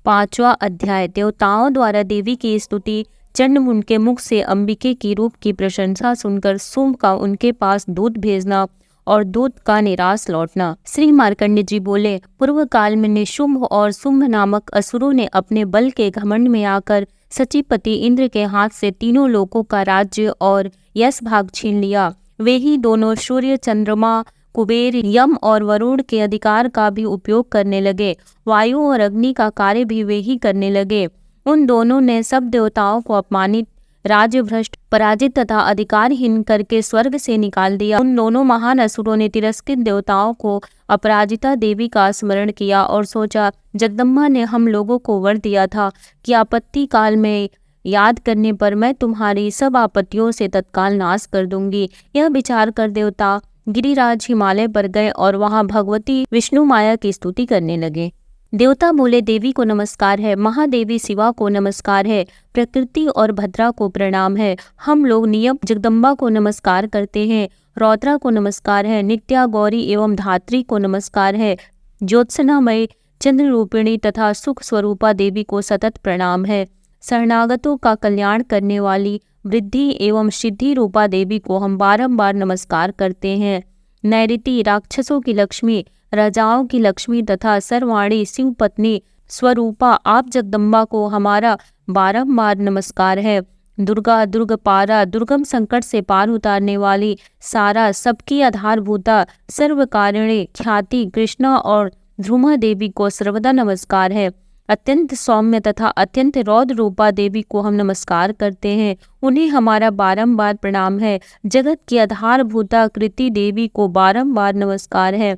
5वां अध्याय। देवताओं द्वारा देवी की स्तुति। चंडमुंड के मुख से अंबिके की रूप की प्रशंसा सुनकर शुंभ का उनके पास दूत भेजना और दूत का निराश लौटना। श्री मार्कंडेय जी बोले, पूर्व काल में निशुंभ और शुंभ नामक असुरों ने अपने बल के घमंड में आकर सचिपति इंद्र के हाथ से तीनों लोकों का राज्य और यश भाग छीन लिया। वे ही दोनों सूर्य, चंद्रमा, कुबेर, यम और वरुण के अधिकार का भी उपयोग करने लगे। वायु और अग्नि का कार्य भी वे ही करने लगे। उन दोनों ने सब देवताओं को अपमानित, राज्यभ्रष्ट, पराजित तथा अधिकारहीन करके स्वर्ग से निकाल दिया। उन दोनों महान असुरों ने तिरस्कृत देवताओं को अपराजिता देवी का स्मरण किया और सोचा, जगदम्बा ने हम लोगों को वर दिया था कि आपत्ति काल में याद करने पर मैं तुम्हारी सब आपत्तियों से तत्काल नाश कर दूंगी। यह विचार कर देवता गिरिराज हिमालय पर गए और वहां भगवती विष्णु माया की स्तुति करने लगे। देवता बोले, देवी को नमस्कार है, महादेवी शिवा को नमस्कार है, प्रकृति और भद्रा को प्रणाम है। हम लोग नियम जगदम्बा को नमस्कार करते हैं, रौद्रा को नमस्कार है, नित्या, गौरी एवं धात्री को नमस्कार है, ज्योत्सनामय, चंद्र रूपिणी तथा सुख स्वरूपा देवी को सतत प्रणाम है। शरणागतों का कल्याण करने वाली वृद्धि एवं सिद्धि रूपा देवी को हम बारंबार नमस्कार करते हैं। नैऋति, राक्षसों की लक्ष्मी, राजाओं की लक्ष्मी तथा सर्वाणी शिव पत्नी स्वरूपा आप जगदम्बा को हमारा बारंबार नमस्कार है। दुर्गा, दुर्गपारा, दुर्गम संकट से पार उतारने वाली, सारा, सबकी आधारभूता, सर्वकारिणी, ख्याति, कृष्णा और ध्रुमा देवी को सर्वदा नमस्कार है। अत्यंत सौम्य तथा अत्यंत रौद्र रूपा देवी को हम नमस्कार करते हैं, उन्हें हमारा बारंबार प्रणाम है। जगत की आधारभूता कृति देवी को बारंबार नमस्कार है।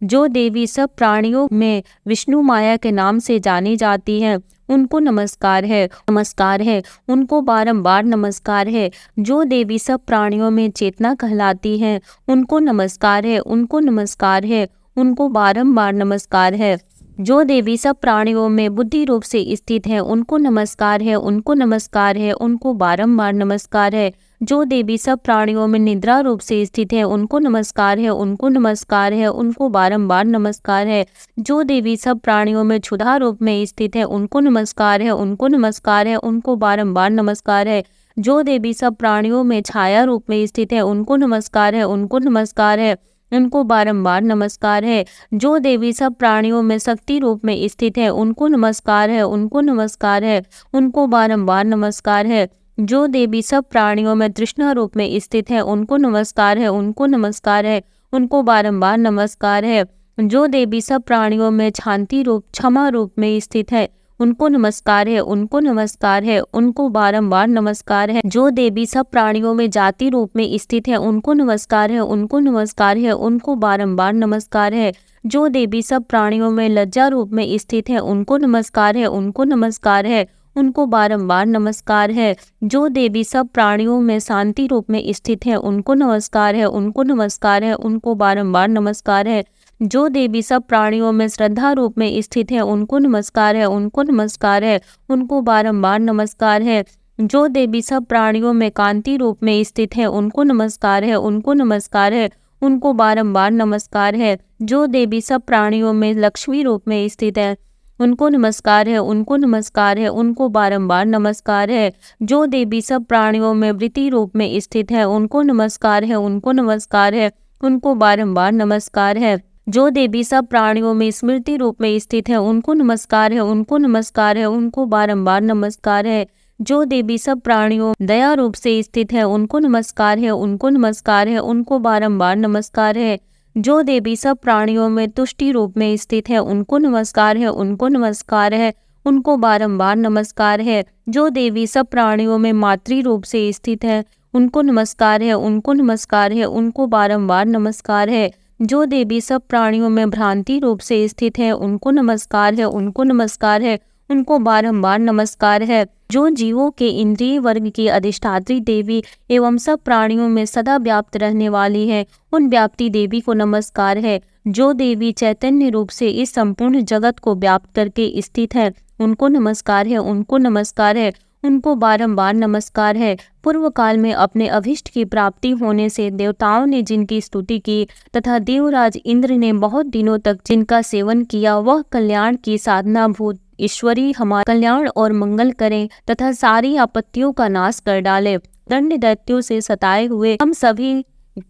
जो देवी सब प्राणियों में विष्णु माया के नाम से जानी जाती हैं, उनको नमस्कार है, नमस्कार है, उनको बारंबार नमस्कार है। जो देवी सब प्राणियों में चेतना कहलाती हैं, उनको नमस्कार है, उनको नमस्कार है, उनको बारंबार नमस्कार है। जो देवी सब प्राणियों में बुद्धि रूप से स्थित है, उनको नमस्कार है, उनको नमस्कार है, उनको बारंबार नमस्कार है। जो देवी सब प्राणियों में निद्रा रूप से स्थित है, उनको नमस्कार है, उनको नमस्कार है, उनको बारंबार नमस्कार है। जो देवी सब प्राणियों में क्षुधा रूप में स्थित है, उनको नमस्कार है, उनको नमस्कार है, उनको बारंबार नमस्कार है। जो देवी सब प्राणियों में छाया रूप में स्थित है, उनको नमस्कार है, उनको नमस्कार है, उनको बारंबार नमस्कार है। जो देवी सब प्राणियों में शक्ति रूप में स्थित है, उनको नमस्कार है, उनको नमस्कार है, उनको बारंबार नमस्कार है। जो देवी सब प्राणियों में तृष्णा रूप में स्थित है, उनको नमस्कार है, उनको नमस्कार है, उनको बारंबार नमस्कार है। जो देवी सब प्राणियों में शांति रूप, क्षमा रूप में स्थित है, उनको नमस्कार है, उनको नमस्कार है, उनको बारंबार नमस्कार है। जो देवी सब प्राणियों में जाति रूप में स्थित है, उनको नमस्कार है, उनको नमस्कार है, उनको बारंबार नमस्कार है। जो देवी सब प्राणियों में लज्जा रूप में स्थित है, उनको नमस्कार है, उनको नमस्कार है, उनको बारंबार नमस्कार है। जो देवी सब प्राणियों में शांति रूप में स्थित है, उनको नमस्कार है, उनको नमस्कार है, उनको बारंबार नमस्कार है। जो देवी सब प्राणियों में श्रद्धा रूप में स्थित है, उनको नमस्कार है, उनको नमस्कार है, उनको बारंबार नमस्कार है। जो देवी सब प्राणियों में कांति रूप में स्थित है, उनको नमस्कार है, उनको नमस्कार है, उनको बारंबार नमस्कार है। जो देवी सब प्राणियों में लक्ष्मी रूप में स्थित है, उनको नमस्कार है, उनको नमस्कार है, उनको बारंबार नमस्कार है। जो देवी सब प्राणियों में वृत्ति रूप में स्थित है, उनको नमस्कार है, उनको नमस्कार है, उनको बारंबार नमस्कार है। जो देवी सब प्राणियों में स्मृति रूप में स्थित है, उनको नमस्कार है, उनको नमस्कार है, उनको बारंबार नमस्कार है। जो देवी सब प्राणियों दया रूप से स्थित है, उनको नमस्कार है, उनको नमस्कार है, उनको बारंबार नमस्कार है। जो देवी सब प्राणियों में तुष्टि रूप में स्थित है, उनको नमस्कार है, उनको नमस्कार है, उनको बारंबार नमस्कार है। जो देवी सब प्राणियों में मातृ रूप से स्थित है, उनको नमस्कार है, उनको नमस्कार है, उनको बारंबार नमस्कार है। जो देवी सब प्राणियों में भ्रांति रूप से स्थित है, उनको नमस्कार है, उनको नमस्कार है, उनको बारंबार नमस्कार है। जो जीवों के इंद्रिय वर्ग की अधिष्ठात्री देवी एवं सब प्राणियों में सदा व्याप्त रहने वाली है, उन व्याप्ति देवी को नमस्कार है। जो देवी चैतन्य रूप से इस संपूर्ण जगत को व्याप्त करके स्थित है, उनको नमस्कार है, उनको नमस्कार है, उनको बारंबार नमस्कार है। पूर्व काल में अपने अभिष्ट की प्राप्ति होने से देवताओं ने जिनकी स्तुति की तथा देवराज इंद्र ने बहुत दिनों तक जिनका सेवन किया, वह कल्याण की साधना भूत ईश्वरी हमारा कल्याण और मंगल करें तथा सारी आपत्तियों का नाश कर डाले। दंड दैत्यों से सताए हुए हम सभी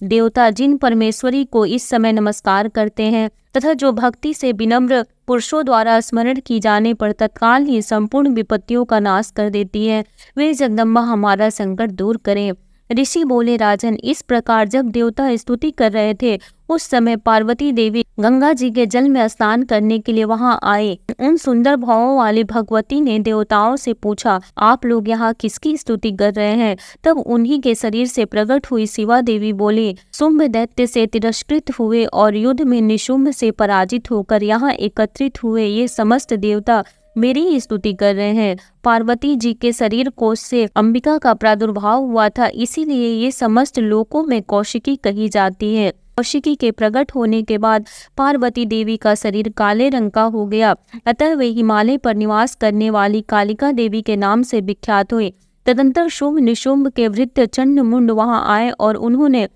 देवता जिन परमेश्वरी को इस समय नमस्कार करते हैं तथा जो भक्ति से विनम्र पुरुषों द्वारा स्मरण की जाने पर तत्काल ही संपूर्ण विपत्तियों का नाश कर देती है, वे जगदम्बा हमारा संकट दूर करें। ऋषि बोले, राजन, इस प्रकार जब देवता स्तुति कर रहे थे उस समय पार्वती देवी गंगा जी के जल में स्नान करने के लिए वहां आए। उन सुंदर भावों वाली भगवती ने देवताओं से पूछा, आप लोग यहाँ किसकी स्तुति कर रहे हैं? तब उन्हीं के शरीर से प्रकट हुई शिवा देवी बोली, शुंभ दैत्य से तिरस्कृत हुए और युद्ध में निशुंभ से पराजित होकर यहाँ एकत्रित हुए ये समस्त देवता मेरी ही स्तुति कर रहे हैं। पार्वती जी के शरीर कोश से अंबिका का प्रादुर्भाव हुआ था, इसीलिए ये समस्त लोकों में कौशिकी कही जाती है। कौशिकी के प्रकट होने के बाद पार्वती देवी का शरीर काले रंग का हो गया, अतः वे हिमालय पर निवास करने वाली कालिका देवी के नाम से विख्यात हुए। तदंतर शुंभ निशुंभ के भृत्य चंड मुंड वहां आए और उन्होंने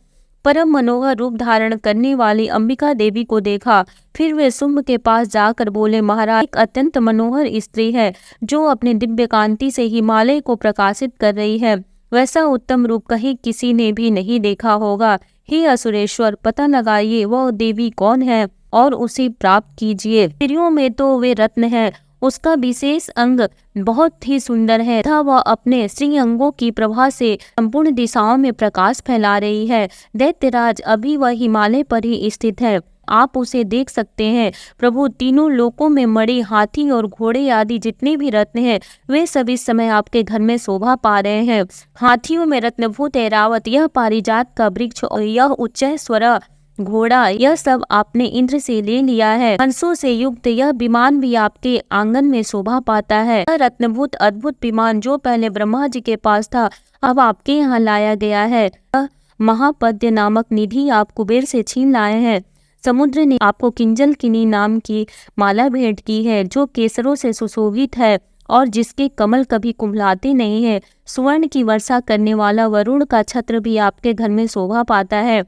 परम मनोहर रूप धारण करने वाली अंबिका देवी को देखा। फिर वे शुंभ के पास जाकर बोले, महाराज, एक अत्यंत मनोहर स्त्री है जो अपने दिव्य कांति से हिमालय को प्रकाशित कर रही है। वैसा उत्तम रूप कहीं किसी ने भी नहीं देखा होगा। हे असुरेश्वर, पता लगाइए वह देवी कौन है और उसे प्राप्त कीजिए। स्त्रियों में तो वे रत्न है, उसका विशेष अंग बहुत ही सुंदर है तथा वह अपने श्री अंगों की प्रभा से संपूर्ण दिशाओं में प्रकाश फैला रही है। दैत्यराज, अभी वह हिमालय पर ही स्थित है, आप उसे देख सकते हैं। प्रभु, तीनों लोकों में मणि, हाथी और घोड़े आदि जितने भी रत्न हैं वे सब इस समय आपके घर में शोभा पा रहे हैं। हाथियों में रत्नभूत ऐरावत, यह पारिजात का वृक्ष और यह उच्चैस्वरा घोड़ा, यह सब आपने इंद्र से ले लिया है। हंसों से युक्त यह विमान भी आपके आंगन में शोभा पाता है। यह रत्नभूत अद्भुत विमान जो पहले ब्रह्मा जी के पास था अब आपके यहाँ लाया गया है। महापद्य नामक निधि आप कुबेर से छीन लाए हैं। समुद्र ने आपको किंजल किनी नाम की माला भेंट की है जो केसरों से सुशोभित है और जिसके कमल कभी कुम्हलाते नहीं है। स्वर्ण की वर्षा करने वाला वरुण का छत्र भी आपके घर में शोभा पाता है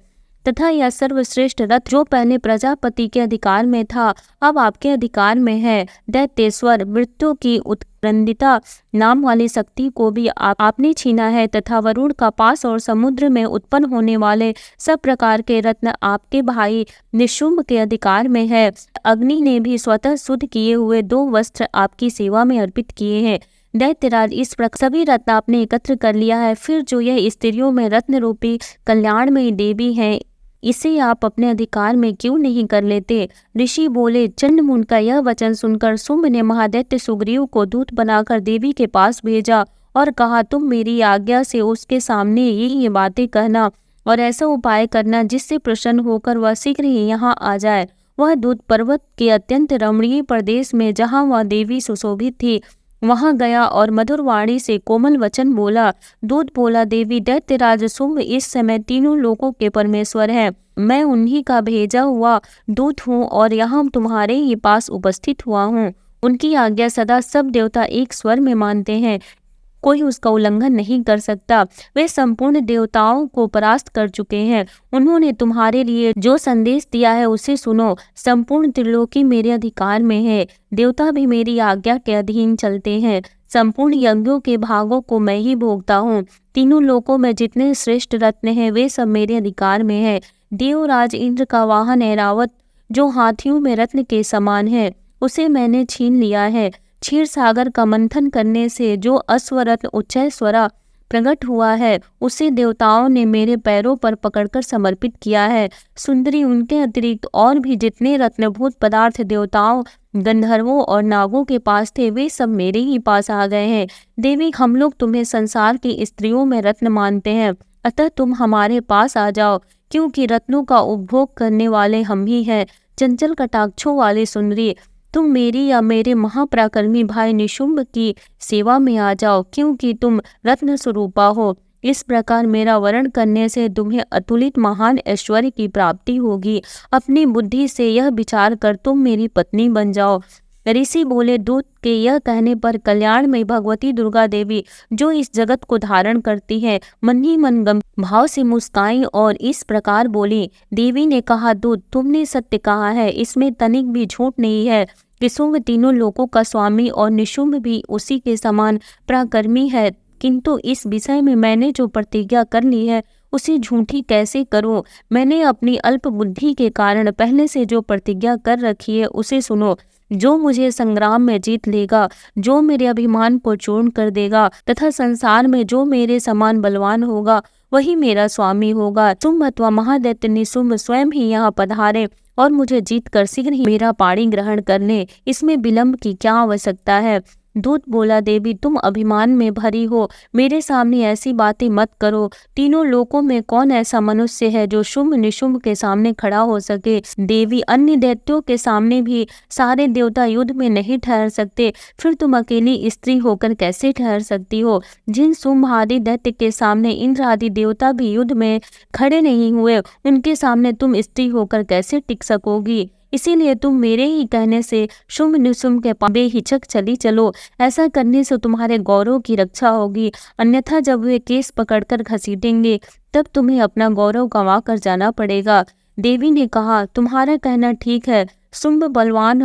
तथा यह सर्वश्रेष्ठ रथ जो पहले प्रजापति के अधिकार में था अब आपके अधिकार में है। दैत्येश्वर, मृत्यु की उत्क्रंदिता नाम वाली शक्ति को भी आपने छीना है तथा वरुण का पास और समुद्र में उत्पन्न होने वाले सब प्रकार के रत्न आपके भाई निशुंभ के अधिकार में है। अग्नि ने भी स्वतः शुद्ध किए हुए 2 वस्त्र आपकी सेवा में अर्पित किए हैं। दैत्यराज, इस प्रकार सभी रत्न आपने एकत्र कर लिया है, फिर जो यह स्त्रियों में रत्न रूपी कल्याणमयी देवी है इसे आप अपने अधिकार में क्यों नहीं कर लेते? ऋषि बोले, चंडमुंड का यह वचन सुनकर शुंभ ने महादैत्य सुग्रीव को दूत बनाकर देवी के पास भेजा और कहा, तुम मेरी आज्ञा से उसके सामने ये बातें कहना और ऐसा उपाय करना जिससे प्रसन्न होकर वह शीघ्र ही यहाँ आ जाए। वह दूत पर्वत के अत्यंत रमणीय प्रदेश में जहाँ वह देवी सुशोभित थी वहां गया और मधुर वाणी से कोमल वचन बोला। दूत बोला, देवी, दैत्यराज शुंभ इस समय तीनों लोकों के परमेश्वर हैं। मैं उन्हीं का भेजा हुआ दूत हूँ और यहाँ तुम्हारे ही पास उपस्थित हुआ हूँ। उनकी आज्ञा सदा सब देवता एक स्वर में मानते हैं, कोई उसका उल्लंघन नहीं कर सकता। वे संपूर्ण देवताओं को परास्त कर चुके हैं। उन्होंने तुम्हारे लिए जो संदेश दिया है उसे सुनो। संपूर्ण त्रिलोकी मेरे अधिकार में है, देवता भी मेरी आज्ञा के अधीन चलते हैं। संपूर्ण यज्ञों के भागों को मैं ही भोगता हूँ। तीनों लोकों में जितने श्रेष्ठ रत्न हैं वे सब मेरे अधिकार में है। देवराज इंद्र का वाहन ऐरावत जो हाथियों में रत्न के समान है उसे मैंने छीन लिया है। क्षीर सागर का मंथन करने से जो अश्वरत्न उच्चैस्वरा प्रकट हुआ है उसे देवताओं ने मेरे पैरों पर पकड़कर समर्पित किया है। सुंदरी, उनके अतिरिक्त और भी जितने रत्नभूत पदार्थ देवताओं, गंधर्वों और नागों के पास थे वे सब मेरे ही पास आ गए हैं। देवी, हम लोग तुम्हें संसार की स्त्रियों में रत्न मानते हैं, अतः तुम हमारे पास आ जाओ, क्योंकि रत्नों का उपभोग करने वाले हम ही हैं। चंचल कटाक्षों वाली सुंदरी, तुम मेरी या मेरे महापराक्रमी भाई निशुंभ की सेवा में आ जाओ, क्योंकि तुम रत्न स्वरूपा हो। इस प्रकार मेरा वर्ण करने से तुम्हें अतुलित महान ऐश्वर्य की प्राप्ति होगी। अपनी बुद्धि से यह विचार कर तुम मेरी पत्नी बन जाओ। ऋषि बोले, दूत के यह कहने पर कल्याणमयी भगवती दुर्गा देवी जो इस जगत को धारण करती है मन ही मन गंभीर भाव से मुस्काई और इस प्रकार बोली। देवी ने कहा, दूत, तुमने सत्य कहा है, इसमें तनिक भी झूठ नहीं है। कि शुंभ तीनों लोकों का स्वामी और निशुंभ भी उसी के समान पराक्रमी है, किंतु इस विषय में मैंने जो प्रतिज्ञा कर ली है उसे झूठी कैसे करूं। मैंने अपनी अल्प बुद्धि के कारण पहले से जो प्रतिज्ञा कर रखी है उसे सुनो। जो मुझे संग्राम में जीत लेगा, जो मेरे अभिमान को चूर्ण कर देगा तथा संसार में जो मेरे समान बलवान होगा वही मेरा स्वामी होगा। शुंभ अथवा महादैत्य निशुंभ स्वयं ही यहाँ पधारे और मुझे जीत कर शीघ्र ही मेरा पाणी ग्रहण कर ले, इसमें विलंब की क्या आवश्यकता है। दूत बोला, देवी तुम अभिमान में भरी हो, मेरे सामने ऐसी बातें मत करो। तीनों लोकों में कौन ऐसा मनुष्य है जो शुंभ निशुंभ के सामने खड़ा हो सके। देवी अन्य दैत्यों के सामने भी सारे देवता युद्ध में नहीं ठहर सकते, फिर तुम अकेली स्त्री होकर कैसे ठहर सकती हो। जिन शुंभ आदि दैत्य के सामने इंद्र आदि देवता भी युद्ध में खड़े नहीं हुए, उनके सामने तुम स्त्री होकर कैसे टिक सकोगी। इसीलिए तुम मेरे ही कहने से शुंभ निशुंभ के पास बेहिचक चली चलो। ऐसा करने से तुम्हारे गौरव की रक्षा होगी, अन्यथा जब वे केस पकड़कर घसीटेंगे तब तुम्हें अपना गौरव गंवा कर जाना पड़ेगा। देवी ने कहा, तुम्हारा कहना ठीक है। शुंभ बलवान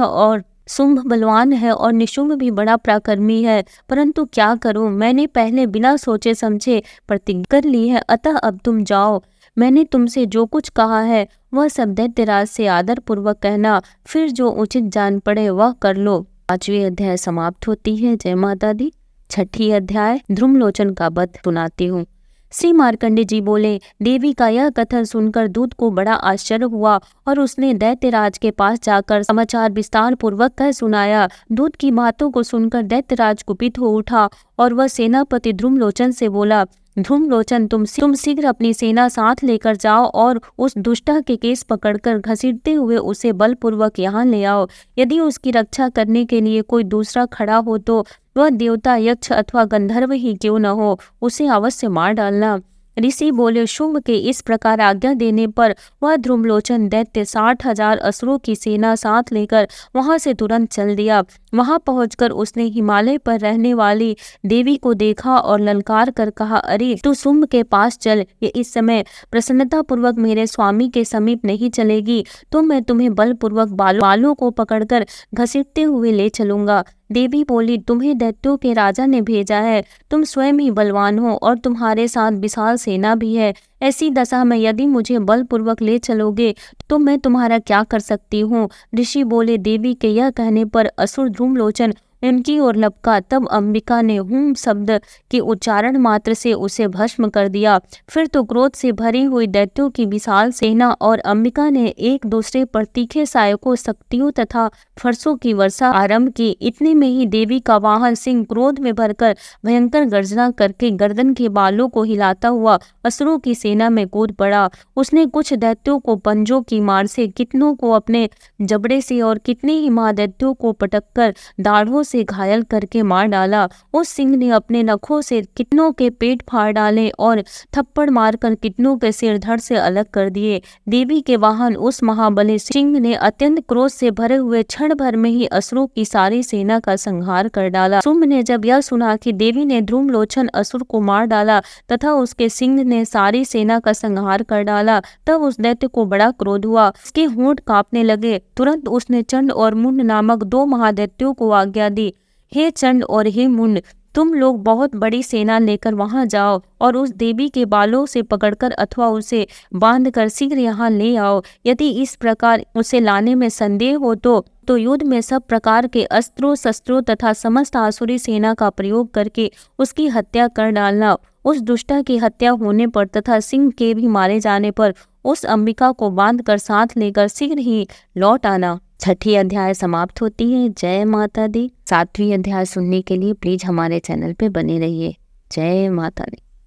है और निशुंभ भी बड़ा पराक्रमी है, परंतु क्या करूं, मैंने पहले बिना सोचे समझे प्रतिज्ञा कर ली है, अतः अब तुम जाओ। मैंने तुमसे जो कुछ कहा है वह सब दैत्यराज से आदर पूर्वक कहना, फिर जो उचित जान पड़े वह कर लो। 5वीं अध्याय समाप्त होती है। जय माता दी। 6ठीं अध्याय ध्रुमलोचन का वध सुनाती हूँ। श्री मार्कंडे जी बोले, देवी का यह कथन सुनकर दूत को बड़ा आश्चर्य हुआ और उसने दैत्यराज के पास जाकर समाचार विस्तार पूर्वक कह सुनाया। दूत की बातों को सुनकर दैत्यराज कुपित हो उठा और वह सेनापति ध्रुमलोचन से बोला, ध्रुमलोचन तुम शीघ्र अपनी सेना साथ लेकर जाओ और उस दुष्टा के केस पकड़कर घसीटते हुए उसे बलपूर्वक यहाँ ले आओ। यदि उसकी रक्षा करने के लिए कोई दूसरा खड़ा हो तो वह देवता, यक्ष अथवा गंधर्व ही क्यों न हो, उसे अवश्य मार डालना। ऋषि बोले, शुंभ के इस प्रकार आज्ञा देने पर वह ध्रुमलोचन दैत्य 60,000 असुरों की सेना साथ लेकर वहां से तुरंत चल दिया। वहां पहुंचकर उसने हिमालय पर रहने वाली देवी को देखा और ललकार कर कहा, अरे तू शुंभ के पास चल, ये इस समय प्रसन्नता पूर्वक मेरे स्वामी के समीप नहीं चलेगी तो मैं तुम्हें बलपूर्वक बालों को पकड़कर घसीटते हुए ले चलूंगा। देवी बोली, तुम्हें दैत्यों के राजा ने भेजा है, तुम स्वयं ही बलवान हो और तुम्हारे साथ विशाल सेना भी है। ऐसी दशा में यदि मुझे बलपूर्वक ले चलोगे तो मैं तुम्हारा क्या कर सकती हूँ। ऋषि बोले, देवी के यह कहने पर असुर ध्रुमलोचन उनकी ओर लपका। तब अंबिका ने हुम शब्द के उच्चारण मात्र से उसे भस्म कर दिया। फिर तो क्रोध से भरी हुई दैत्यों की विशाल सेना और अंबिका ने एक दूसरे पर तीखे सहायकों, शक्तियों तथा फरसों की वर्षा आरंभ की। इतने में ही देवी का वाहन सिंह क्रोध में भरकर भयंकर गर्जना करके गर्दन के बालों को हिलाता हुआ असुरों की सेना में कूद पड़ा। उसने कुछ दैत्यों को पंजों की मार से, कितनों को अपने जबड़े से और कितने ही महादैत्यों को पटककर दाढ़ों से घायल करके मार डाला। उस सिंह ने अपने नखों से कितनों के पेट फाड़ डाले और थप्पड़ मारकर कितनों के सिर धड़ से अलग कर दिए। देवी के वाहन उस महाबली सिंह ने अत्यंत क्रोध से भरे हुए क्षण भर में ही असुरों की सारी सेना का संहार कर डाला। शुंभ ने जब यह सुना कि देवी ने ध्रुमलोचन असुर को मार डाला तथा उसके सिंह ने सारी सेना का संहार कर डाला, तब उस दैत्य को बड़ा क्रोध हुआ, उसके होंठ कांपने लगे। तुरंत उसने चंड और मुंड नामक 2 महादैत्यों को आज्ञा दी, हे चंड और हे मुंड, तुम लोग बहुत बड़ी सेना लेकर वहां जाओ और उस देवी के बालों से पकड़कर अथवा उसे बांधकर शीघ्र यहाँ ले आओ। यदि इस प्रकार उसे लाने में संदेह हो तो युद्ध में सब प्रकार के अस्त्रों शस्त्रों तथा समस्त आसुरी सेना का प्रयोग करके उसकी हत्या कर डालना। उस दुष्टा की हत्या होने पर तथा सिंह के भी मारे जाने पर उस अंबिका को बांधकर साथ लेकर शीघ्र ही लौट आना। 6ठीं अध्याय समाप्त होती है। जय माता दी। 7वीं अध्याय सुनने के लिए प्लीज हमारे चैनल पे बने रहिए। जय माता दी।